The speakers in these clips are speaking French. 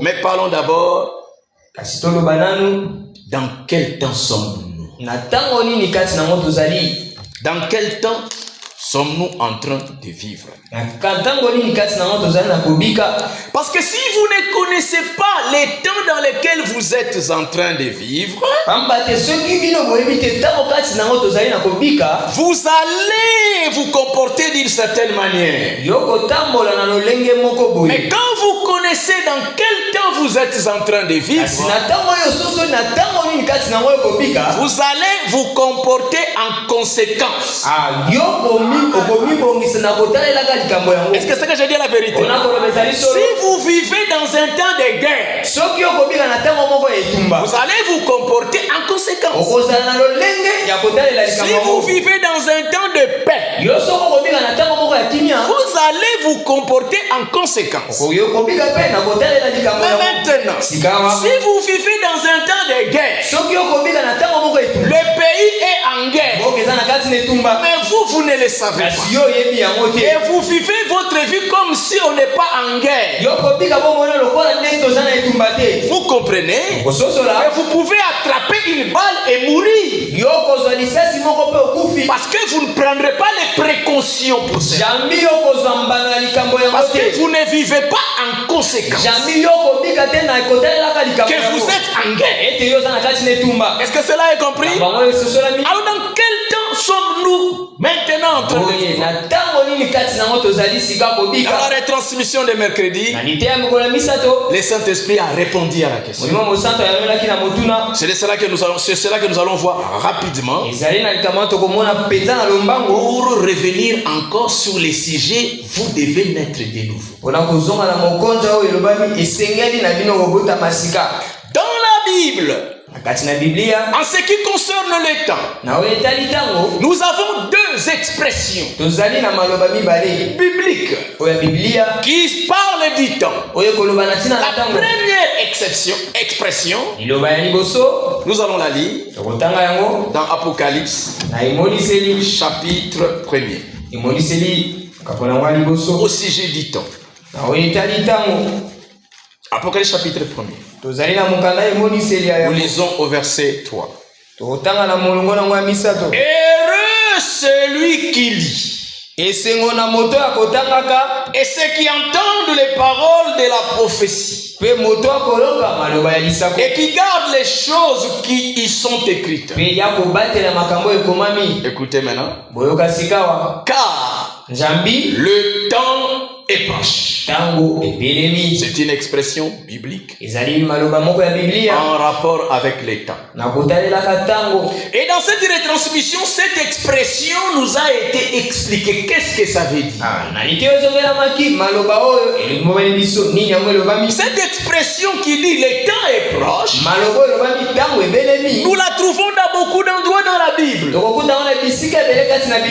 Mais parlons d'abord, dans quel temps sommes-nous? Dans quel temps sommes-nous en train de vivre? Parce que si vous ne connaissez pas les temps dans lesquels vous êtes en train de vivre, vous allez vous comporter d'une certaine manière. Mais quand vous connaissez dans quel temps vous êtes en train de vivre, vous allez vous comporter en conséquence. Est-ce que c'est que je dis la vérité? Si vous vivez dans un temps de guerre, vous allez vous comporter en conséquence. Si vous vivez dans un temps de paix, vous allez vous comporter en conséquence. Mais maintenant, si vous vivez dans un temps de guerre, le pays est en guerre, mais vous ne le savez pas. Et vous vivez votre vie comme si on n'est pas en guerre. Vous comprenez? Et vous pouvez attraper une balle et mourir. Parce que vous ne prendrez pas les précautions pour ça. Parce que vous ne vivez pas en conséquence. Que vous êtes en guerre. Est-ce que cela est compris? Alors dans quel temps sommes-nous maintenant en train de vivre? Dans la retransmission de mercredi, le Saint-Esprit a répondu à la question. C'est cela que nous allons voir rapidement pour revenir encore sur les sujets. Vous devez naître de nouveau. Dans la Bible, en ce qui concerne le temps, nous avons deux expressions bibliques qui parlent du temps. La première expression, nous allons la lire dans Apocalypse, chapitre 1er, au sujet du temps. Apocalypse chapitre 1er. Nous lisons au verset 3. Heureux celui qui lit et ceux qui entendent les paroles de la prophétie et qui gardent les choses qui y sont écrites. Écoutez maintenant. Car le temps est proche. C'est une expression biblique en rapport avec les temps. Et dans cette retransmission, cette expression nous a été expliquée. Qu'est-ce que ça veut dire? Cette expression qui dit le temps est proche, nous la trouvons dans beaucoup d'endroits dans la Bible. Nous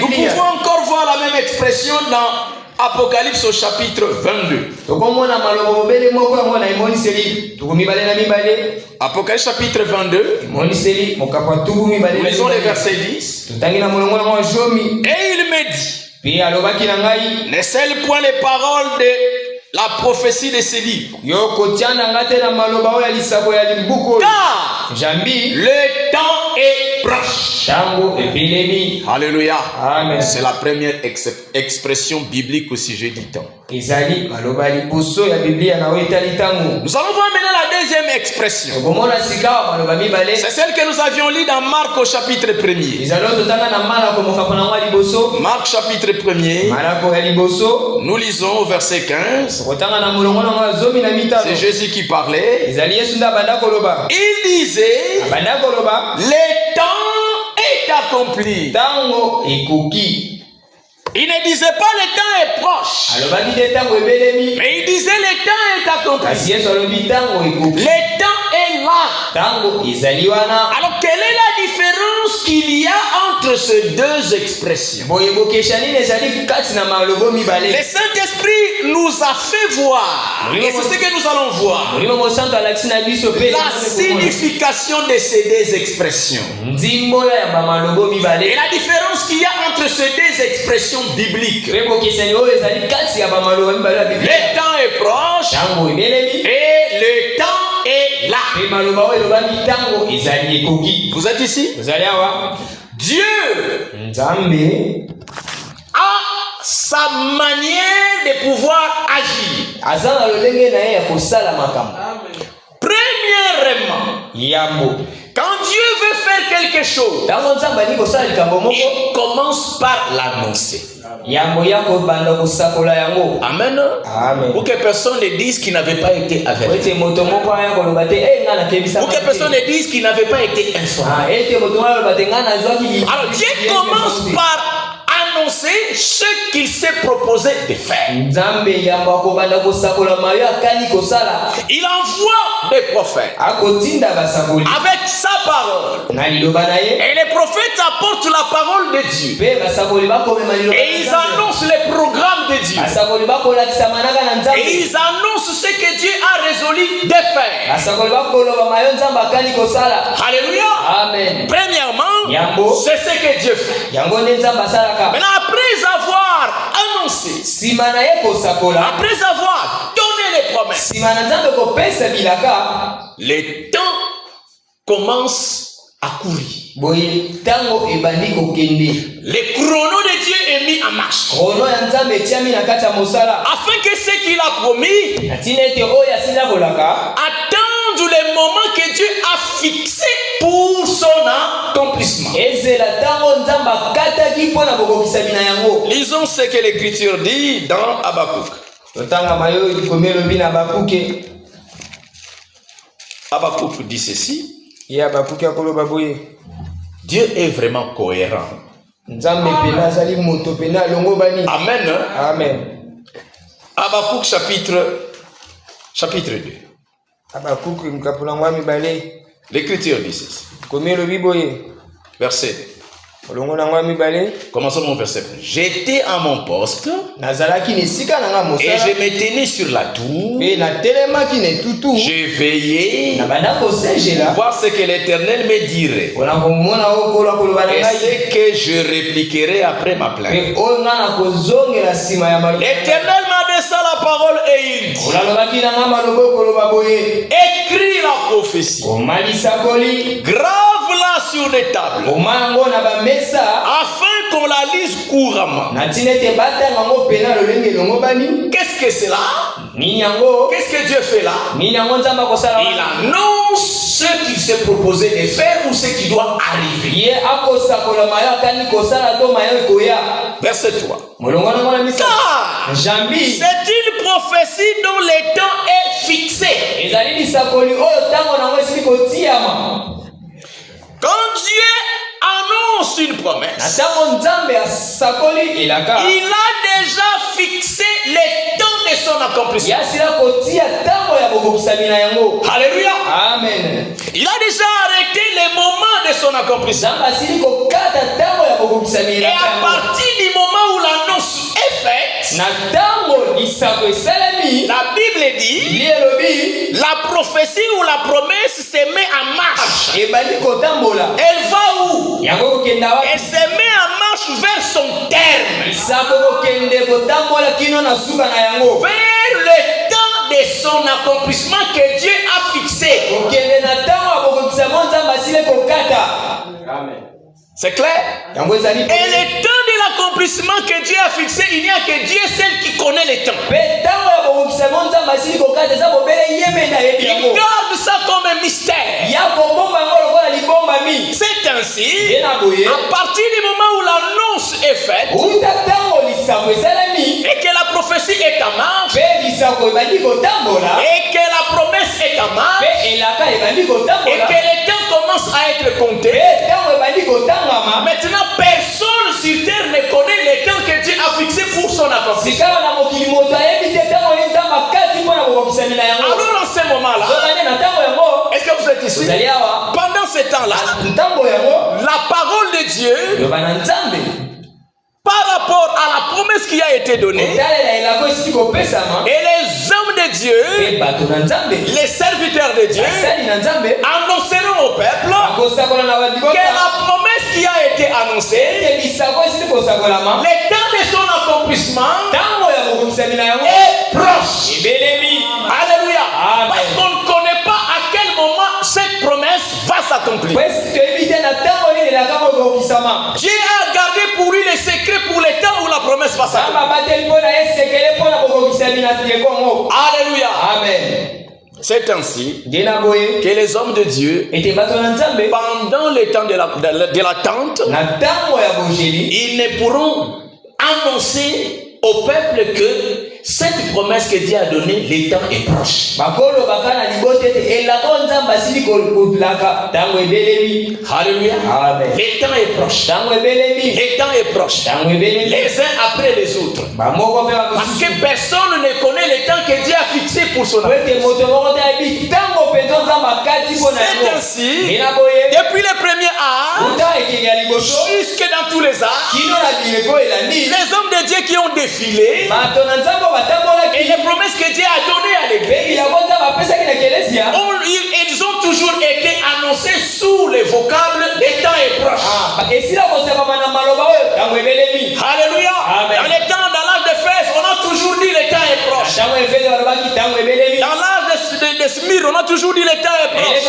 pouvons encore voir la même expression dans Apocalypse au chapitre 22. Apocalypse chapitre 22. Nous lisons les versets 10. Et il me dit, ne scelle point les paroles de la prophétie de ces livres. Car le temps est proche. Alléluia. C'est la première expression biblique au sujet du temps. Nous allons voir maintenant la deuxième expression. C'est celle que nous avions lue dans Marc au chapitre 1er. Marc chapitre 1er. Nous lisons au verset 15. C'est Jésus qui parlait. Il disait, le temps est accompli. Il ne disait pas le temps est proche, mais il disait le temps est accompli. Le temps est là. Alors quelle est la différence qu'il y a entre ces deux expressions? Le Saint-Esprit nous a fait voir, et c'est ce que nous allons voir, la signification de ces deux expressions. Et la différence qu'il y a entre ces deux expressions bibliques. Le temps est proche et le Vous êtes ici? Dieu a sa manière de pouvoir agir. Premièrement, quand Dieu veut faire quelque chose, il commence par l'annoncer. Amen. Pour que personne ne dise qu'il n'avait pas été averti. Pour que personne ne dise qu'il n'avait pas été informé. Alors Dieu commence par annoncer ce qu'il s'est proposé de faire. Il envoie des prophètes avec sa parole. Et les prophètes apportent la parole de Dieu. Et ils annoncent les programmes de Dieu. Et ils annoncent ce que Dieu a résolu de faire. Alléluia. Amen. Premièrement, c'est ce que Dieu fait. Maintenant, après avoir annoncé, après avoir donné les promesses, les temps commencent à courir. Le chrono de Dieu est mis en marche. Afin que ce qu'il a promis attende le moment que Dieu a fixé pour son accomplissement. Lisons ce que l'Écriture dit dans Habakkuk. Habakkuk dit ceci. Dieu est vraiment cohérent. Amen. Amen. Habakkuk chapitre 2. L'Écriture dit ceci. Verset 2. Commençons mon verset. J'étais à mon poste et je me tenais sur la tour. J'ai veillé pour voir ce que l'Éternel me dirait et ce que je répliquerai après ma plainte. L'Éternel m'a laissé la parole et il dit: écris la prophétie, grave-la sur les tables, afin qu'on la lise couramment. Qu'est-ce que c'est là? Qu'est-ce que Dieu fait là? Il annonce ce qu'il s'est proposé de faire ou ce qui doit arriver. Verset 3. Car c'est une prophétie dont le temps est fixé. Quand Dieu annonce une promesse, il a déjà fixé le temps de son accomplissement. Alléluia. Amen. Il a déjà arrêté le moment de son accomplissement. Et à partir du moment où l'annonce est faite, la Bible dit, la prophétie ou la promesse se met en marche. Elle va où? Elle se met en marche vers son terme. Vers le temps de son accomplissement que Dieu a fixé. C'est clair? Et le temps de l'accomplissement que Dieu a fixé, il n'y a que Dieu seul qui connaît le temps. Il garde ça comme un mystère. C'est ainsi, à partir du moment où l'annonce est faite, et que la prophétie est en marche, et que la promesse est en marche, et que le temps commence à être compté, maintenant personne sur terre ne connaît le temps que Dieu a fixé pour son accomplissement. Alors en ce moment-là, est-ce que vous êtes ici? Pendant ce temps-là, la parole de Dieu, par rapport à la promesse qui a été donnée, et les hommes de Dieu, les serviteurs de Dieu, annonceront au peuple que la promesse qui a été annoncée, le temps de son accomplissement est proche. Alléluia. Parce qu'on ne connaît pas à quel moment s'accomplir. Dieu a gardé pour lui les secrets pour les temps où la promesse va s'accomplir. Alléluia. Amen. C'est ainsi que les hommes de Dieu, pendant le temps de l'attente, ils ne pourront annoncer au peuple que cette promesse que Dieu a donnée, le temps est proche. Alléluia. Amen. Le temps est proche. Le temps est proche. Les uns après les autres. Parce que personne ne connaît le temps que Dieu a fixé pour son œuvre. C'est ainsi, depuis les premiers âges, jusque dans tous les âges, les hommes de Dieu qui ont défilé, et les promesses que Dieu a données à l'église, ils ont toujours été annoncés sous les vocables le temps est proche. Alléluia. Amen. Dans les temps, dans l'âge de Fès, on a toujours dit le temps est proche. Dans l'âge de Smyrne, on a toujours dit le temps est proche.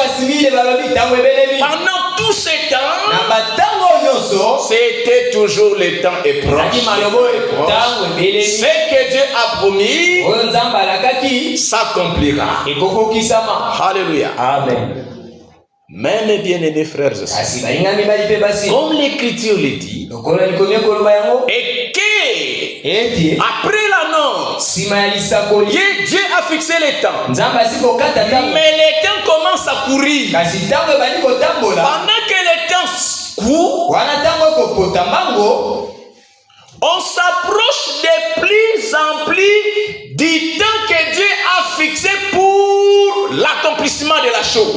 Pendant tous ces temps, c'était toujours le temps est proche. Ce que Dieu a promis s'accomplira. Alléluia. Amen. Mais mes bien-aimés frères et sœurs, comme l'Écriture le dit, et que après l'annonce, Dieu a fixé les temps, mais les temps commencent à courir. Pendant que les temps courent, on s'approche de plus en plus du temps que Dieu a fixé pour l'accomplissement de la chose.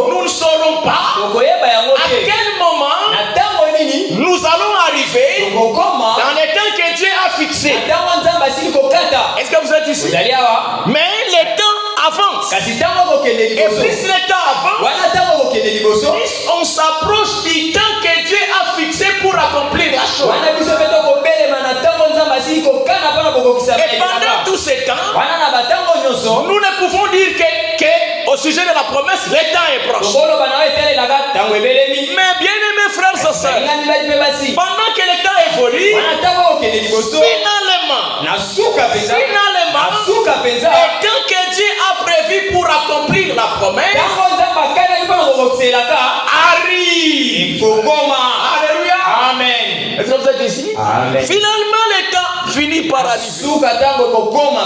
Nous ne saurons pas à quel moment nous allons arriver dans les temps que Dieu a fixé. Est-ce que vous êtes ici? Mais les temps avancent. Et plus le temps avance, plus on s'approche du temps que Dieu a fixé pour accomplir la chose. Et pendant tous ces temps, nous ne pouvons dire que au sujet de la promesse, le temps est proche. Mais bien aimés frères et sœurs, pendant que le temps évolue, finalement, le temps que Dieu a prévu pour accomplir la promesse arrive. Alléluia. Amen. Est-ce que vous êtes ici? Amen. Finalement, le temps finit par arriver.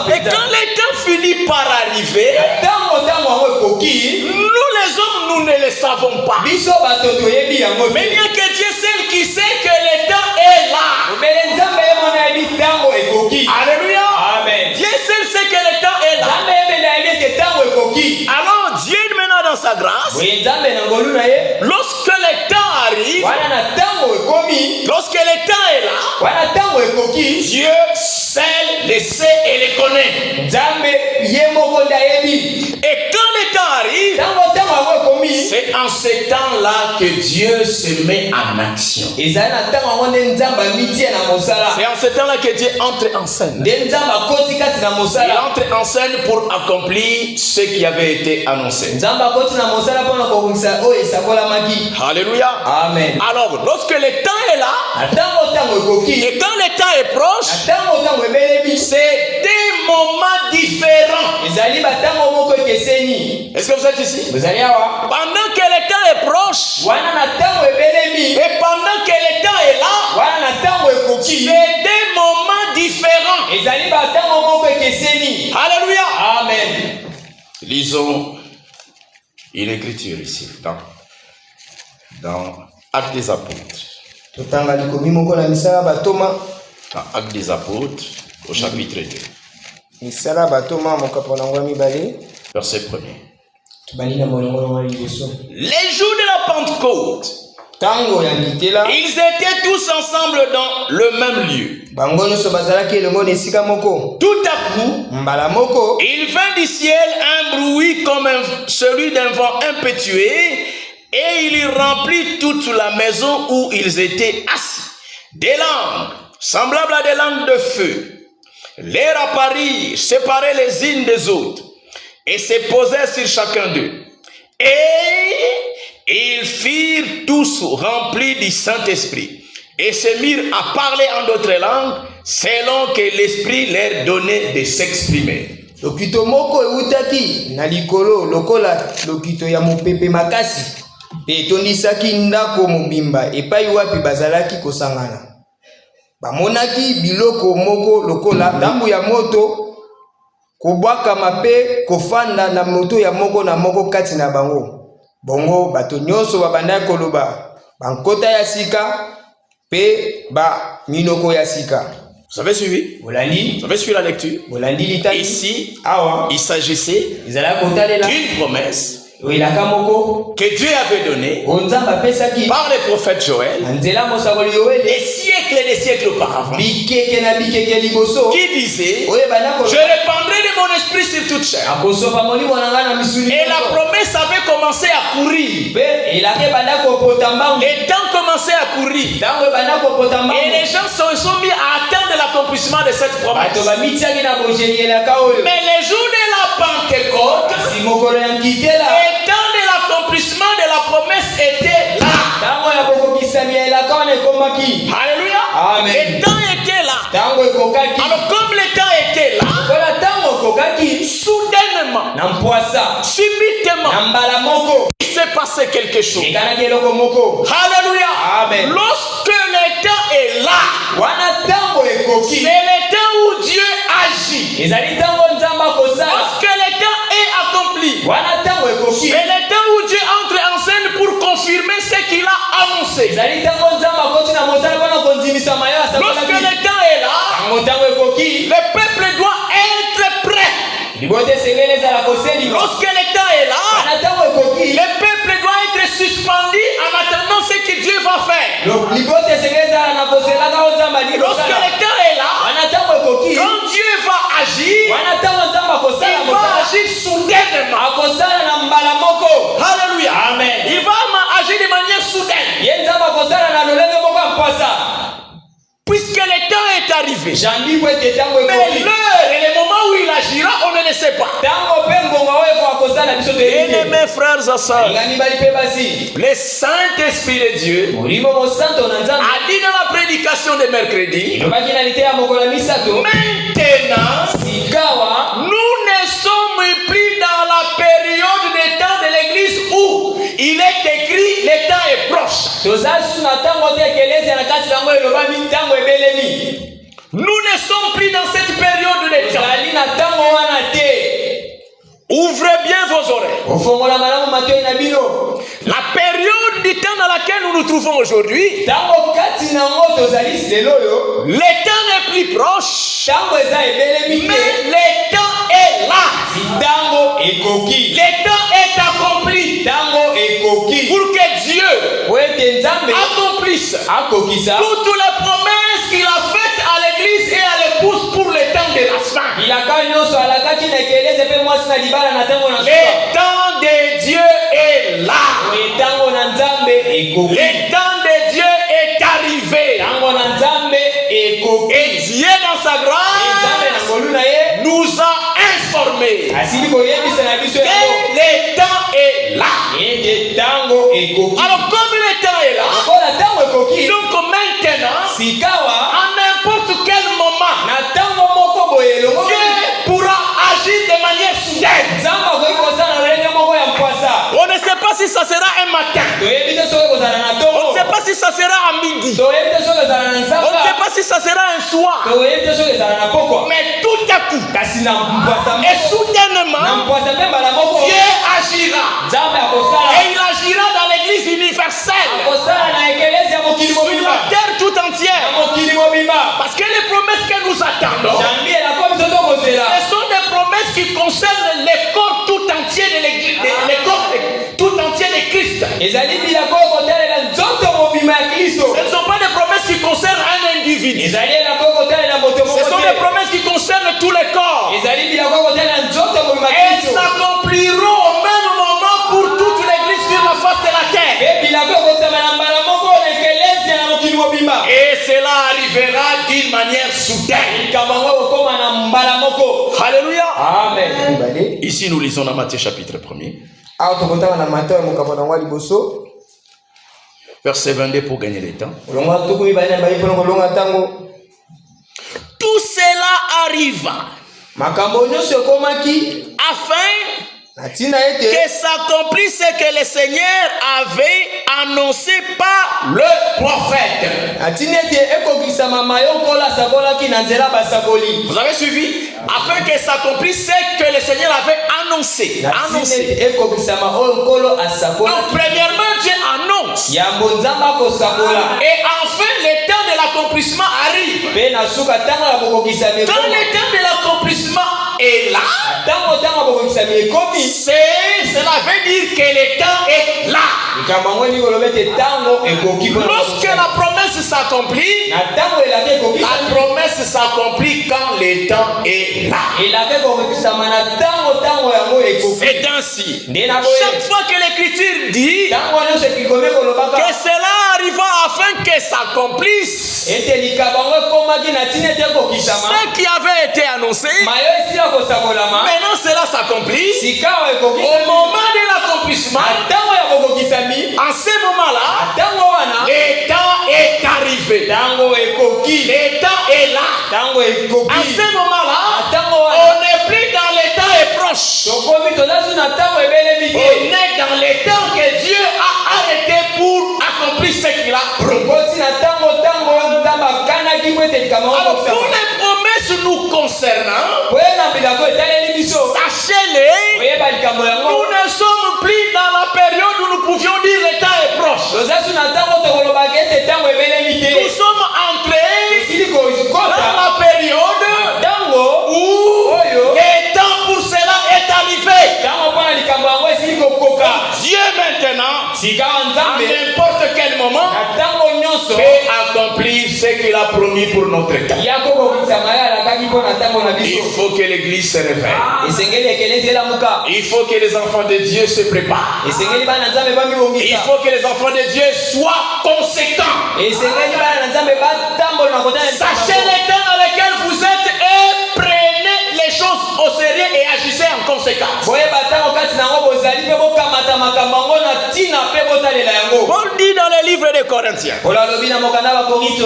Et quand le temps finit par arriver, nous les hommes, nous ne le savons pas. Mais il n'y a que Dieu seul qui sait que le temps est là. Alléluia. Amen. Dieu seul sait que le temps est là. Alors Dieu maintenant dans sa grâce, lorsque le temps arrive, lorsque le temps est là, Dieu seul le sait et le connaît. Et quand le temps arrive, c'est en ce temps-là que Dieu se met en action. C'est en ce temps-là que Dieu entre en scène. Il entre en scène pour accomplir ce qui avait été annoncé. Alléluia. Amen. Alors, lorsque le temps est là, et quand le temps est proche, c'est des moments différents. Est-ce que vous êtes ici? Pendant que le temps est proche, et pendant que le temps est là, c'est des moments différents. Alléluia. Amen. Lisons une écriture ici, dans Actes des Apôtres. Dans Actes des Apôtres, au chapitre 2. Verset 1er. Les jours de la Pentecôte, ils étaient tous ensemble dans le même lieu. Tout à coup, il vint du ciel un bruit comme celui d'un vent impétueux, et il remplit toute la maison où ils étaient assis. Des langues, semblables à des langues de feu, leur apparurent séparés les unes des autres et se posèrent sur chacun d'eux. Et ils furent tous remplis du Saint-Esprit et se mirent à parler en d'autres langues selon que l'Esprit leur donnait de s'exprimer. Lokito moko eutaki na likolo lokola lokito ya mopepe makasi pe tondisaki ndako mobimba epai wapi bazalaki kosangana. Bamonaki biloko moko lokola ndambu ya moto kobwakama pe kofanda na moto ya moko na moko kati na bango. Bongo bato nyonso babandaki koloba bankota ya sika pe ba minoko ya sika. Vous avez suivi? Vous avez suivi la lecture? Ici, il s'agissait d'une promesse que Dieu avait donnée par le prophète Joël des siècles et des siècles auparavant, qui disait: je répandrai de mon esprit sur toute chair. Et la promesse avait commencé à courir. Les temps commençaient à courir. Et les gens se sont mis à attendre l'accomplissement de cette promesse. Mais les jours de la Pentecôte, le temps de l'accomplissement de la promesse était là. Alléluia. Amen. Le temps était là. Alors comme le temps était là, soudainement, subitement, il s'est passé quelque chose. Alléluia. Amen. Lorsque le temps est là, c'est le temps où Dieu agit. Lorsque le temps est accompli, c'est le temps où Dieu entre en scène pour confirmer ce qu'il a annoncé. Lorsque le temps est là, le peuple doit être prêt. Lorsque le temps est là, le peuple doit être suspendu en attendant ce que Dieu va faire. Lorsque le temps est là, quand Dieu va agir, il va agir soudainement. Alléluia. Amen. Il va agir de manière soudaine. Puisque le temps est arrivé. Mais l'heure et le moment où il agira, on ne le sait pas. Bien-aimés frères et sœurs, le Saint-Esprit de Dieu a dit dans la prédication de mercredi: maintenant, nous ne sommes plus dans la période des temps de l'église où il est écrit le temps est proche. Nous ne sommes plus dans cette période de temps. Ouvrez bien vos oreilles. La période du temps dans laquelle nous nous trouvons aujourd'hui, le temps n'est plus proche, mais le temps est là. Le temps est accompli pour que Dieu accomplisse toutes les promesses qu'il a faites à l'église et à l'épouse pour le temps de la fin. Le temps de Dieu est là. Le temps de Dieu est arrivé. Et Dieu dans sa grâce nous a informés que le temps est là. Alors comme le temps est là, donc maintenant, à n'importe quel moment, Dieu pourra agir de manière soudaine. On ne sait pas si ça sera un matin. On ne sait pas si ça sera à midi. On ne sait pas si ça sera un soir. Mais tout à coup, et soudainement, Dieu agira. Et il agira dans l'église universelle, sur la terre tout entière. Parce que les promesses que nous attendons, ce sont des promesses qui concernent le corps tout entier de l'église, le corps tout entier de Christ. Ce ne sont pas des promesses qui concernent un individu. Ce sont des promesses qui concernent tous les corps. Elles s'accompliront au même moment pour toute l'église sur la face de la terre. Et cela arrivera d'une manière soudaine. Alléluia. Amen. Ici, nous lisons dans Matthieu chapitre 1er. Verset 22 pour gagner le temps. Tout cela arriva afin que s'accomplisse ce que le Seigneur avait annoncé par le prophète. Vous avez suivi? Afin que s'accomplisse ce que le Seigneur avait annoncé. Donc, premièrement, Dieu annonce. Et enfin, le temps de l'accomplissement arrive. Quand le temps de l'accomplissement est là, cela veut dire que le temps est là. Lorsque la promesse s'accomplit, la promesse s'accomplit quand le temps est là. C'est ainsi. Chaque fois que l'Écriture dit que cela arriva afin que s'accomplisse ce qui avait été annoncé, maintenant cela s'accomplit. Au moment de l'accomplissement, en ce moment-là, le temps est arrivé. Le temps est là. En ce moment-là, on n'est plus dans le temps est proche. On est dans le temps que Dieu a arrêté pour accomplir ce qu'il a promis. Alors pour les promesses nous concernant, sachez-les, nous ne sommes plus dans la période où nous pouvions dire le temps est proche. Nous sommes entrés dans la période où le temps pour cela est arrivé. Dieu maintenant, à n'importe quel moment, peut accomplir ce qu'il a promis pour notre temps. Il faut que l'église se réveille. Il faut que les enfants de Dieu se préparent. Il faut que les enfants de Dieu soient conséquents. Sachez le temps dans lequel vous êtes et prenez les choses au sérieux et agissez en conséquence. Paul dit dans le livre des Corinthiens,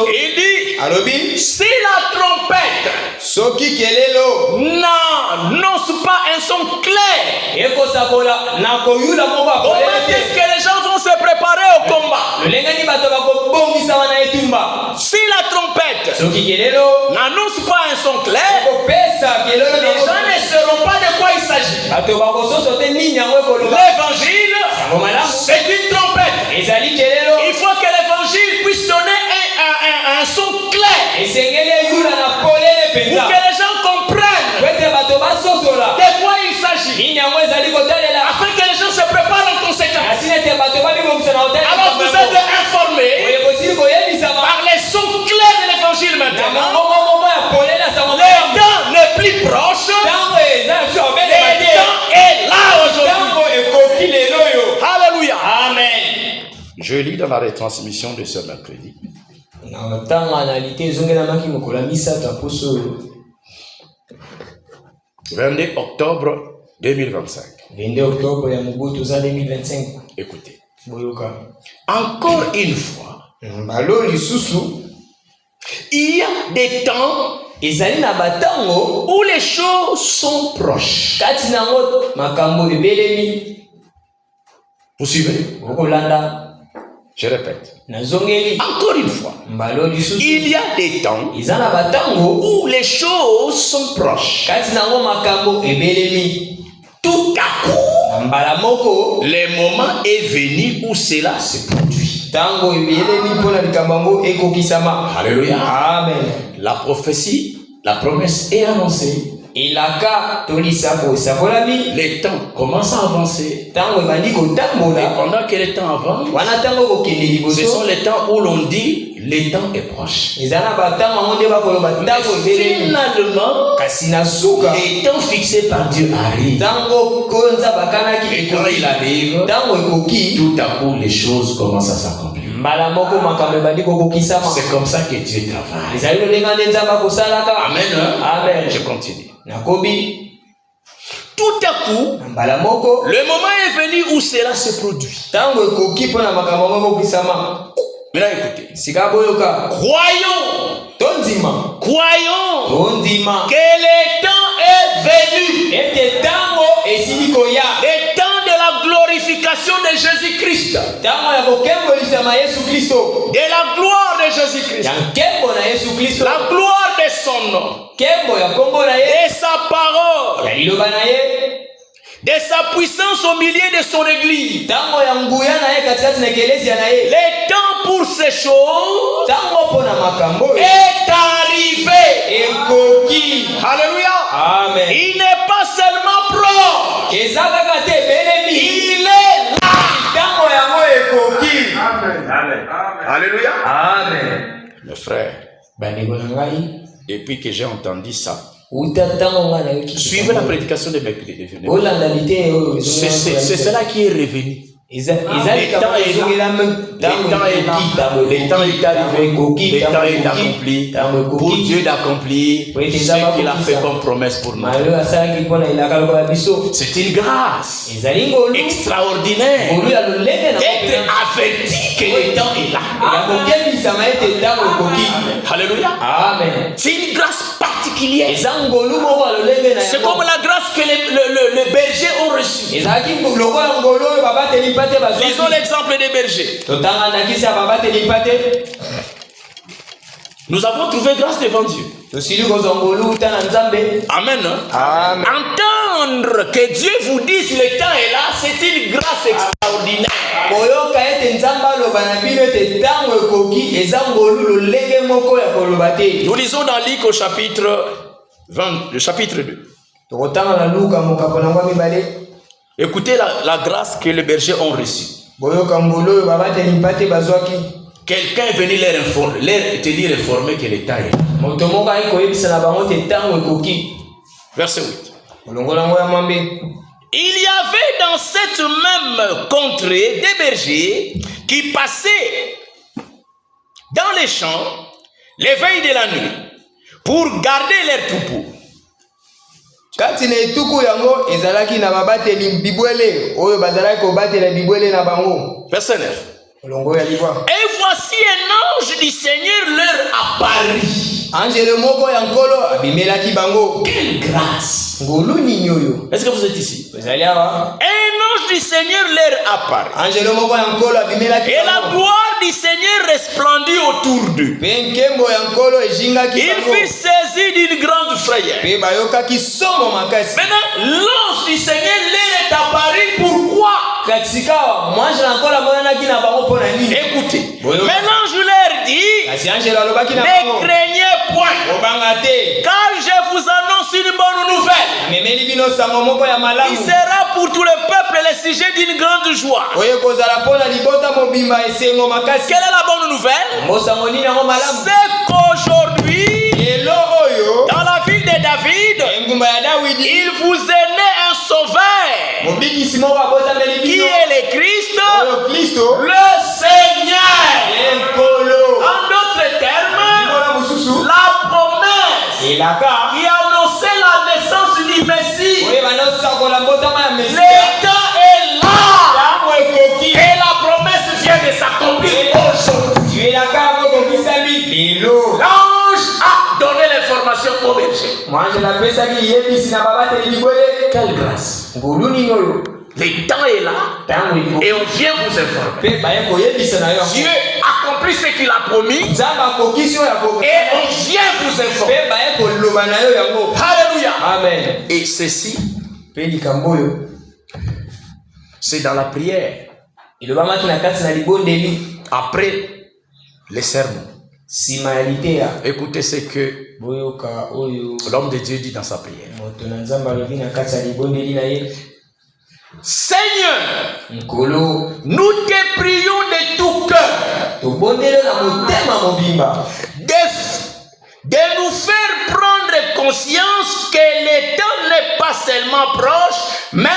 il dit, si la trompette n'annonce pas un son clair, comment est-ce que les gens vont se préparer au combat? Si la trompette n'annonce pas un son clair, les gens ne sauront pas de quoi il s'agit. L'évangile, c'est une trompette. Il faut que l'évangile puisse donner un son clair pour que les gens comprennent de quoi il s'agit, afin que les gens se préparent en conséquence. Alors vous êtes informés par les sons clairs de l'évangile maintenant. Le temps n'est plus proche. Le temps est là aujourd'hui. Alléluia. Amen. Je lis dans la retransmission de ce mercredi. 22 octobre 2025. 22 octobre 2025. Écoutez. Encore une fois, il y a des temps où les choses sont proches. Vous suivez? Je répète. Encore une fois, il y a des temps où les choses sont proches. Tout à coup, le moment est venu où cela se produit. Alléluia. Amen. La prophétie, la promesse est annoncée. Le temps commence à avancer. Et pendant que le temps avance, ce sont les temps où l'on dit le temps est proche. Mais finalement, le temps fixé par Dieu arrive. Et quand il arrive, tout à coup les choses commencent à s'accomplir. C'est comme ça que Dieu travaille. Amen. Amen. Je continue. Tout à coup, le moment est venu où cela se produit. Maintenant écoutez. Croyons que le temps est venu. Le temps de la glorification de Jésus-Christ. De la gloire de Jésus-Christ. La gloire de son nom. De sa parole. De sa puissance au milieu de son église. Le temps pour ces choses est arrivé. Alléluia. Amen. Il n'est pas seulement proche. Il est là. Amen. Alléluia. Amen. Mes frères, depuis que j'ai entendu ça, suivez la prédication de mercredi. C'est cela qui est revenu. Le temps est arrivé, le temps est accompli pour Dieu d'accomplir ce qu'il a fait comme promesse pour nous. C'est une grâce extraordinaire d'être averti que le temps est là. Alléluia. C'est une grâce particulière. C'est comme la grâce que les bergers ont reçue. Lisons l'exemple des bergers. Nous avons trouvé grâce devant Dieu. Amen. Amen. Entendre que Dieu vous dise le temps est là, c'est une grâce extraordinaire. Nous lisons dans Luc au chapitre 20, le chapitre 2. Écoutez la grâce que les bergers ont reçue. Quelqu'un est venu te dire informer que le temps est là. Verset 8. Il y avait dans cette même contrée des bergers qui passaient dans les champs les veilles de la nuit pour garder leurs troupeaux. Verset 9. Et voici un ange du Seigneur leur apparut. Quelle grâce! Est-ce que vous êtes ici? Un ange du Seigneur leur apparut. Et la gloire du Seigneur resplendit autour d'eux. Ils furent saisis d'une grande frayeur. Maintenant, l'ange du Seigneur leur est apparu. Pourquoi? Écoutez, maintenant je leur dis, ne craignez point, car je vous annonce une bonne nouvelle. Il sera pour tout le peuple le sujet d'une grande joie. Quelle est la bonne nouvelle? C'est qu'aujourd'hui, dans la ville de David, il vous est né un sauveur, qui est le Christ, le Seigneur. En d'autres termes, la promesse qui annonçait la naissance du Messie. Le temps est là. Et la promesse vient de s'accomplir aujourd'hui. L'ange a donné l'information au berger. Quelle grâce! Le temps est là et on vient vous informer. Dieu accomplit ce qu'il a promis et on vient vous informer. Alléluia. Amen. Et ceci, c'est dans la prière. Après les sermons. Écoutez ce que l'homme de Dieu dit dans sa prière. Seigneur, nous te prions de tout cœur de nous faire prendre conscience que le temps n'est pas seulement proche, mais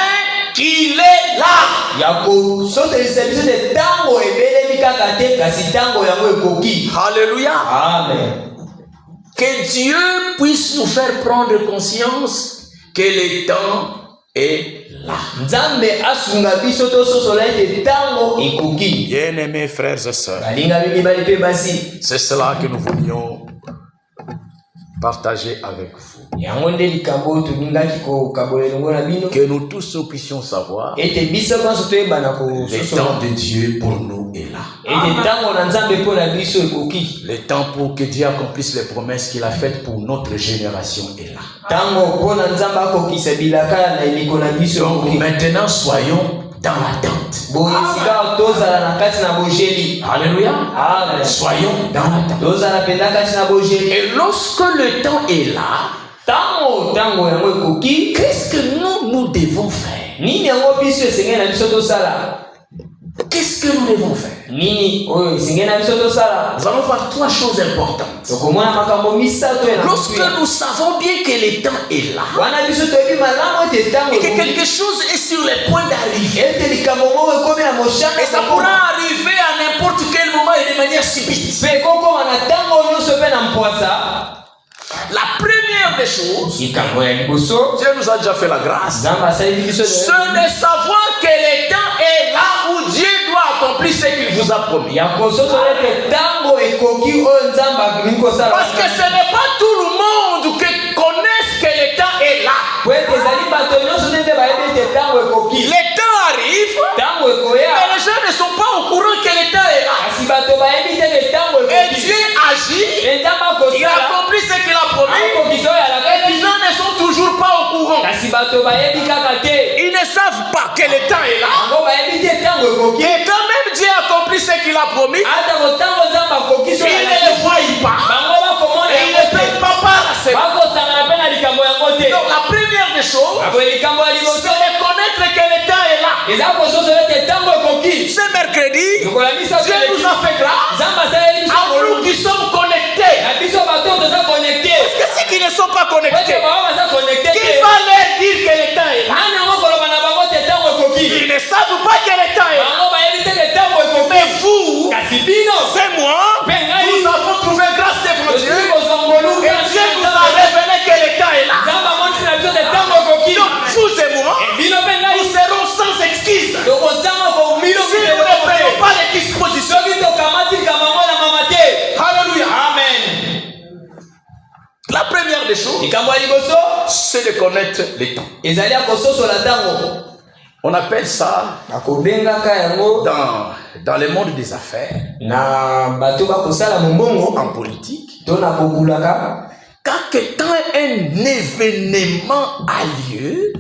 qu'il est là. Alléluia. Amen. Que Dieu puisse nous faire prendre conscience que le temps est là. Bien-aimés frères et sœurs, c'est cela que nous voulions partager avec vous. Que nous tous nous puissions savoir le temps de Dieu pour nous est là. Le temps pour que Dieu accomplisse les promesses qu'il a faites pour notre génération est là. Donc maintenant soyons dans l'attente. Alléluia. Soyons dans l'attente. Et lorsque le temps est là, qu'est-ce que nous devons faire? Qu'est-ce que nous devons faire? Nous allons voir trois choses importantes. Lorsque nous savons bien que le temps est là et que quelque chose est sur le point d'arriver, et ça pourra arriver à n'importe quel moment et de manière subite. La première des choses, Dieu nous a déjà fait la grâce, c'est de savoir que le temps est là où Dieu doit accomplir ce qu'il vous a promis. Parce que ce n'est pas tout le monde qui connaisse que le temps est là. Le temps arrive, mais les gens ne sont pas au courant que le temps est là. Et Dieu agit, il accomplit ce qu'il a promis, et les gens ne sont toujours pas au courant. Ils ne savent pas que le temps est là. Et quand même Dieu accomplit ce qu'il a promis, il ne le voit pas. Et il ne paye pas par la semaine. Donc la première des choses, c'est de connaître que le temps est là. Ce mercredi, Dieu nous a fait grâce à nous qui sommes connectés. Parce que ceux qui ne sont pas connectés, qui va leur dire que le temps est là? Ils ne savent pas que le temps est là. Mais vous, c'est moi, nous avons trouvé grâce devant Dieu. Et Dieu nous a révélé que le temps est là. Donc vous et moi, nous serons sans excuse. Si nous ne prenons pas les dispositions. Alléluia. Amen. La première des choses, c'est de connaître les temps. On appelle ça dans le monde des affaires, en politique, quand un événement a lieu,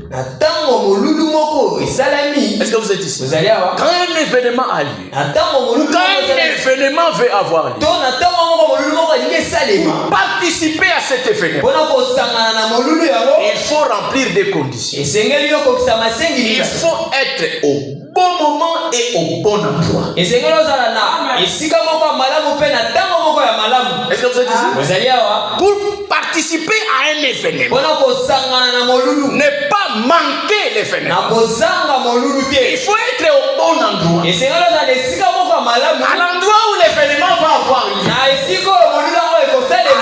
est-ce que vous êtes ici? Quand un événement a lieu, quand un événement veut avoir lieu, pour participer à cet événement, il faut remplir des conditions. Il faut être au bon moment et au bon endroit. Est-ce que vous êtes ici? Pour participer à un événement, ne pas manquer l'événement, il faut être au bon endroit, à l'endroit où l'événement va avoir lieu.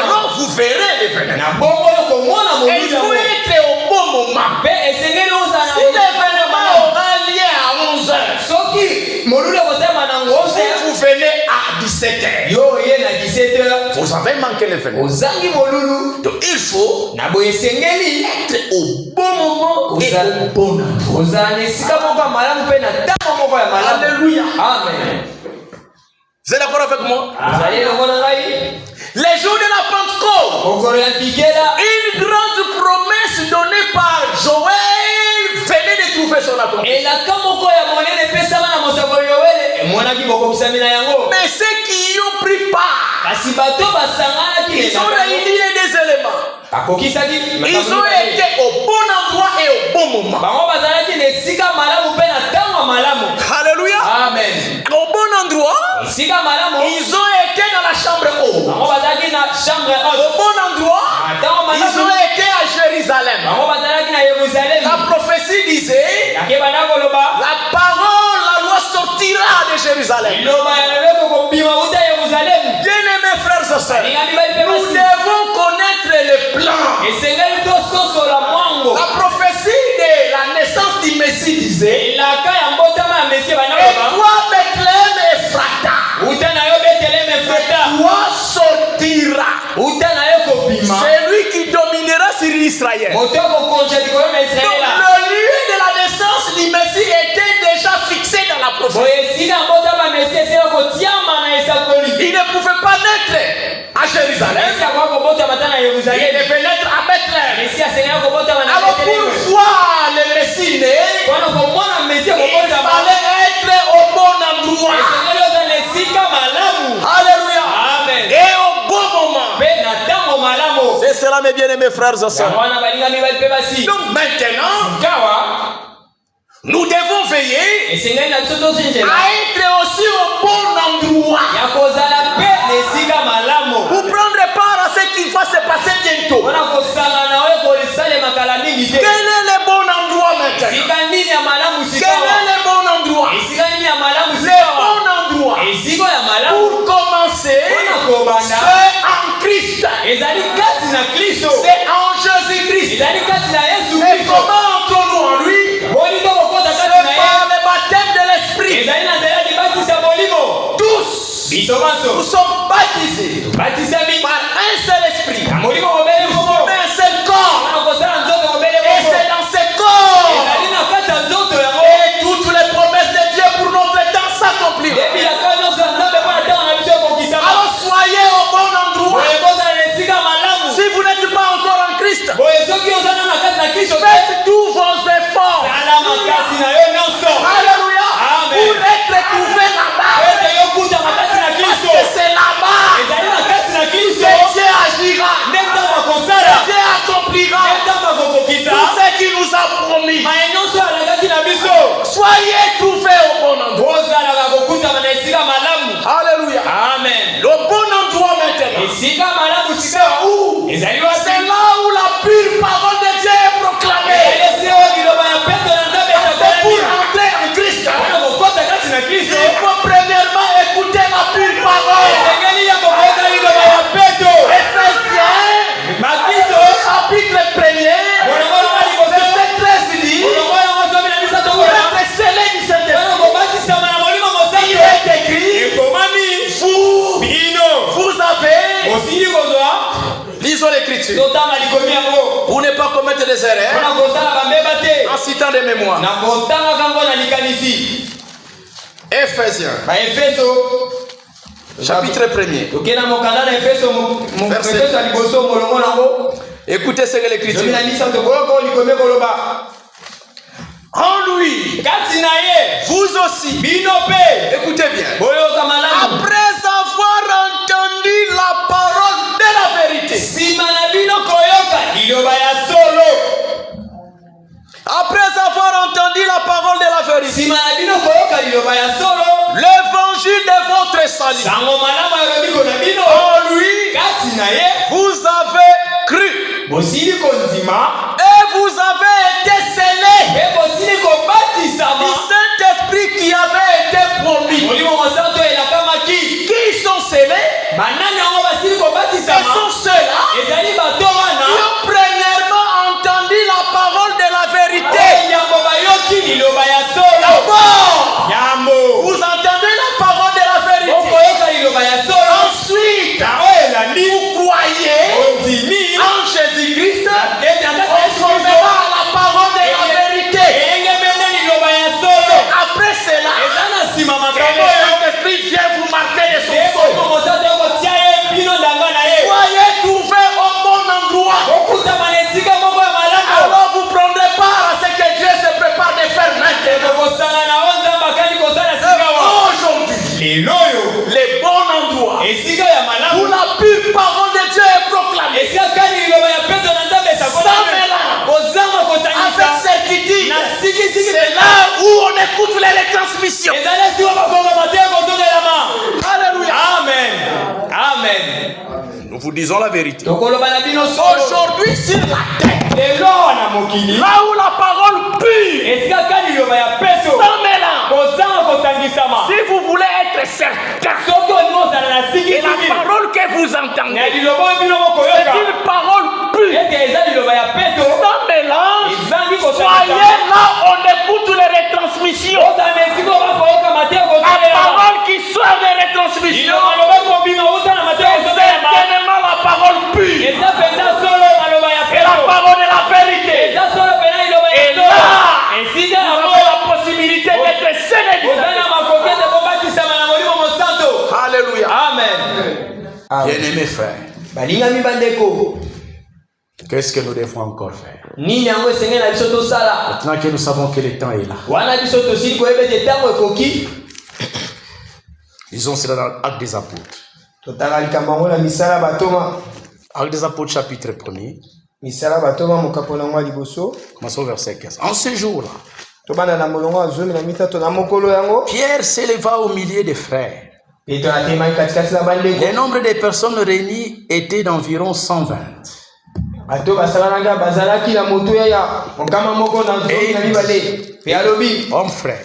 Alors vous verrez l'événement. Et il faut être au bon moment. Si l'événement aura lieu à 11h, vous venez à 17h, vous avez manqué l'événement. Donc il faut être au bon moment et au bon endroit. Alléluia. Amen. Vous êtes d'accord avec moi? Les jours de la Pentecôte, une grande promesse donnée par Joël venait de trouver son accomplissement. Mais ceux qui y ont pris part, ils ont réuni les deux éléments. Ils ont été au bon endroit et au bon moment. Alléluia. Amen. Au bon endroit, ils ont été dans la chambre haute. Au bon endroit, ils ont été à Jérusalem. La prophétie disait, la parole, la loi sortira de Jérusalem. sœurs, nous devons connaître le plan. La prophétie de la naissance du Messie disait: et toi, Bethléem Ephrata, toi sortira celui qui dominera sur Israël. Donc le lieu de la naissance du Messie était déjà fixé dans la prophétie. Il ne pouvait pas naître à Jérusalem. Il devait naître à Bethléem. Alors pour voir le Messie né, il fallait être au bon endroit. Alléluia. Amen. Et au bon moment. C'est cela, mes bien-aimés frères et sœurs. Donc maintenant, nous devons veiller à être aussi au bon endroit pour prendre part à ce qui va se passer bientôt. Quel est le bon endroit maintenant? Quel est le bon endroit? Le bon endroit pour commencer, c'est en Christ. C'est en Jésus-Christ. Et comment entrons-nous en lui? C'est par le baptême de l'Esprit. Tous, nous sommes baptisés par un seul esprit. Nous formons un seul corps. Et c'est dans ce corps et toutes les promesses de Dieu pour notre temps s'accompliront. Alors soyez au bon endroit. Si vous n'êtes pas encore en Christ, faites tous vos efforts. Alléluia. Pour être trouvé là-bas. Parce que c'est là-bas que Dieu agira. Dieu accomplira tout ce qu'il nous a promis. Soyez trouvés au bon endroit. Alléluia. Amen. Le bon endroit maintenant, c'est où? C'est là où la pure parole de Dieu est proclamée. Pour entrer en Christ, il faut premièrement écouter la pure parole. Éphésiens, chapitre 1er, verset 13 dit: pour être scellés du Saint-Esprit, il est écrit, vous avez, lisons l'écriture, pour ne pas commettre des erreurs en citant des mémoires. Éphésiens, chapitre 1er, verset. Écoutez ce que l'écriture dit. En lui, vous aussi, écoutez bien, après avoir entendu la parole de la vérité, après avoir entendu la parole de la vérité, l'évangile de votre salut, en lui, vous avez cru, et vous avez été scellés du Saint-Esprit qui avait été promis. Qui sont scellés? Ce sont ceux-là qui ont premièrement entendu la parole de la vérité. D'abord, vous entendez la parole de la vérité. Ensuite, vous croyez en Jésus-Christ conformément à la parole de la vérité. Après cela, le Saint-Esprit vient vous marquer de son sceau. Soyez trouvés au bon endroit. Alors vous prendrez part à ce que Dieu se prépare de faire maintenant. Aujourd'hui, le bon endroit où la pure parole de Dieu est proclamée. Sans mélange, avec certitude. C'est là où on écoute les retransmissions. Alléluia. Amen. Amen. Nous vous disons la vérité. Aujourd'hui sur la terre, là où la parole pure, sans mélange, si vous voulez être être certain et la parole que vous entendez, c'est une parole pure, sans mélange. Soyez là, on écoute les retransmissions. La parole qui sort des retransmissions, c'est certainement la parole pure. Et la parole est la vérité. Et là, nous avons la possibilité d'être sénégalais. Alléluia. Amen. Bien-aimés frères, qu'est-ce que nous devons encore faire? Maintenant que nous savons que le temps est là. Disons cela dans l'Acte des Apôtres. Acte des Apôtres chapitre 1er. Commençons au verset 15. En ce jour-là, Pierre s'éleva au milieu des frères. Le nombre de personnes réunies était d'environ 120. Hommes frères,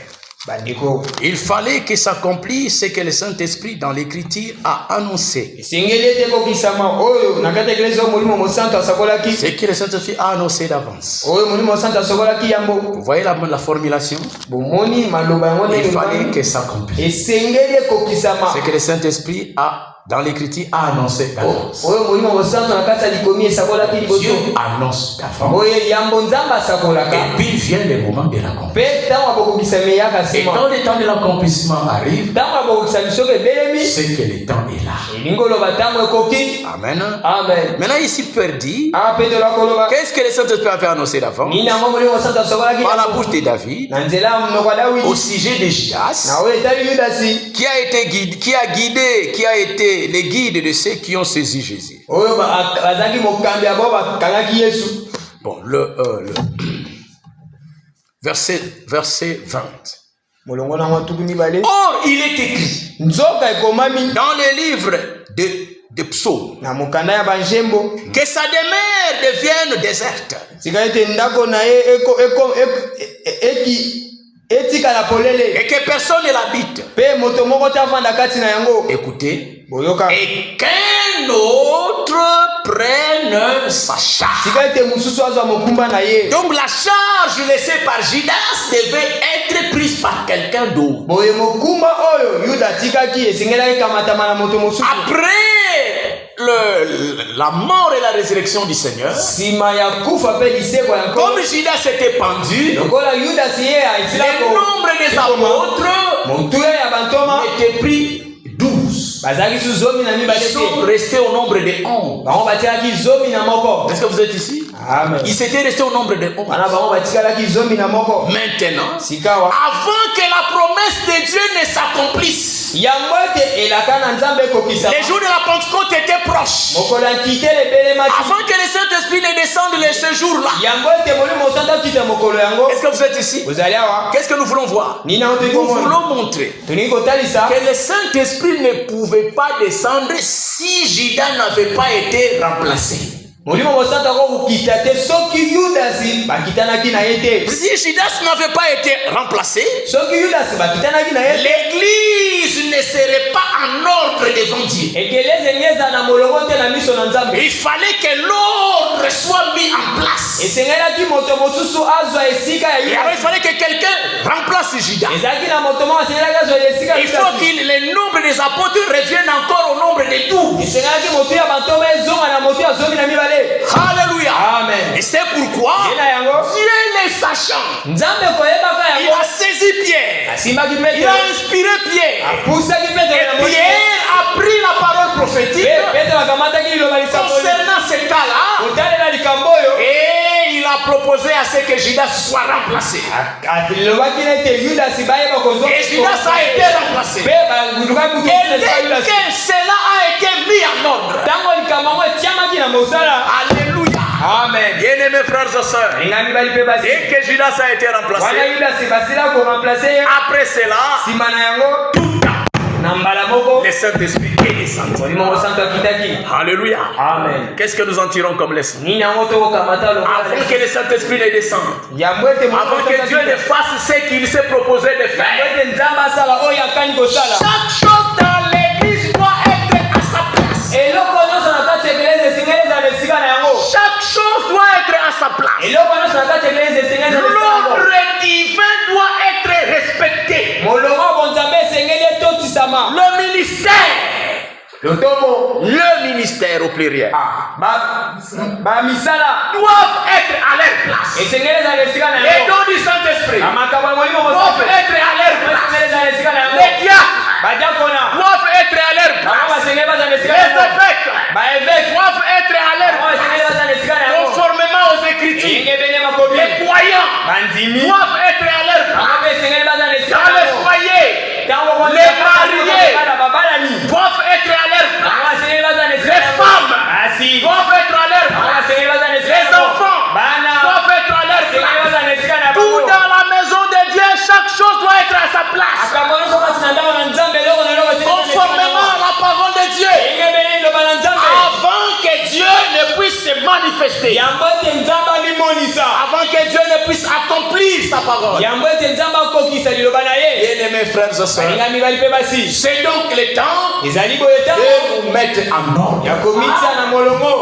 il fallait que s'accomplisse ce que le Saint-Esprit dans l'Écriture a annoncé. Ce que le Saint-Esprit a annoncé d'avance. Vous voyez la formulation? Il fallait que s'accomplisse. Ce que le Saint-Esprit a dans l'Écriture a annoncé d'avance. Dieu annonce d'avance. Et puis vient le moment de l'accomplissement. Et quand le temps de l'accomplissement arrive, c'est que le temps est là. Amen. Amen. Maintenant ici Pierre dit, qu'est-ce que le Saint-Esprit avait annoncé d'avance par la bouche de David au sujet de Judas, qui a été les guides de ceux qui ont saisi Jésus. Bon, le verset 20. Or, il est écrit dans le livre de psaumes que sa demeure devienne déserte. Et que personne ne l'habite. Écoutez. Et qu'un autre prenne sa charge. Donc la charge laissée par Judas devait être prise par quelqu'un d'autre. Après la mort et la résurrection du Seigneur, comme Judas était pendu, le nombre des apôtres était pris 12. Ils sont restés au nombre de 11. Est-ce que vous êtes ici? Amen. Ils s'étaient restés au nombre de 11. Maintenant, avant que la promesse de Dieu ne s'accomplisse, les jours de la Pentecôte étaient proches. Avant que le Saint-Esprit ne descende ce jour-là. Est-ce que vous êtes ici? Qu'est-ce que nous voulons voir? Nous voulons montrer que le Saint-Esprit ne pouvait pas descendre si Judas n'avait pas été remplacé. Si Judas n'avait pas été remplacé, l'église ne serait pas en ordre devant Dieu. Il fallait que l'ordre soit mis en place. Et alors il fallait que quelqu'un remplace Judas. Il faut que le nombre des apôtres revienne encore au nombre de 12. Alléluia. Amen. Et c'est pourquoi Dieu les sachant, il a saisi Pierre, il a inspiré Pierre, et Pierre a pris la parole prophétique concernant ce cas-là, et il a proposé à ce que Judas soit remplacé. Et Judas a été remplacé. Et dès que cela a été mis en ordre, alléluia. Amen. Bien-aimés frères et sœurs, dès que Judas a été remplacé, après cela, tout a le Saint-Esprit est descendu. Alléluia. Amen. Qu'est-ce que nous en tirons comme leçon? Avant que le Saint-Esprit ne descende, avant que Dieu ne fasse ce qu'il s'est proposé de faire, chaque chose dans l'église doit être à sa place. Chaque chose doit être à sa place. L'ordre divin doit être respecté. Le ministère au pluriel doivent être à leur place. Les dons du Saint-Esprit doivent être à leur place. Les diacres doivent être à leur place. Les évêques doivent être à leur place. Conformément aux Écritures, les croyants doivent être à leur place. Dans le foyer, les mariés doivent être à leur place. Les femmes doivent être à leur place. Les enfants doivent être à leur place. Tout dans la maison de Dieu, chaque chose doit être à sa place. Conformément à la parole de Dieu. Avant que Dieu ne puisse se manifester. Avant que Dieu ne puisse accomplir sa parole. Bien-aimés frères et sœurs, c'est donc le temps de nous mettre en ordre.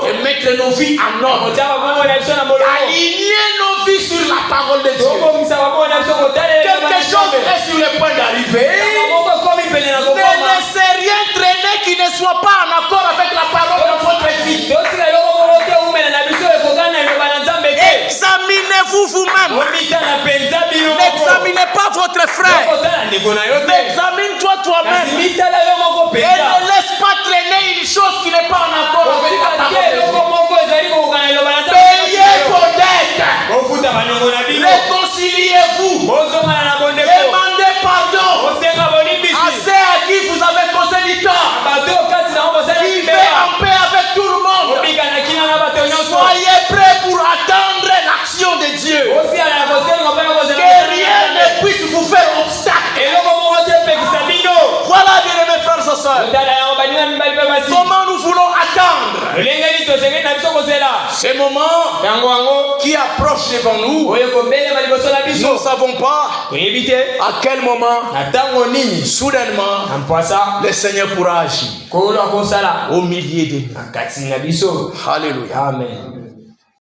De mettre nos vies en ordre. Aligner nos vies sur la parole de Dieu. Quelque chose est sur le point d'arriver. Ne laissez rien traîner qui ne soit pas en accord avec la parole de votre vie. Examinez-vous vous-même. N'examinez pas votre frère. Examine-toi toi-même. Et ne laisse pas traîner une chose qui n'est pas en accord avec la parole de Dieu. Payez vos dettes. Réconciliez-vous. Demandez pardon à ceux à qui vous avez causé du tort. Vivez en paix avec tout le monde. Soyez prêts pour attendre l'action de Dieu. Que rien ne puisse vous faire obstacle. Voilà, bien-aimés frères et sœurs. Comment nous voulons attendre ces moments qui approchent devant nous? Nous ne savons pas à quel moment soudainement le Seigneur pourra agir au milieu de nous. Alléluia. Amen.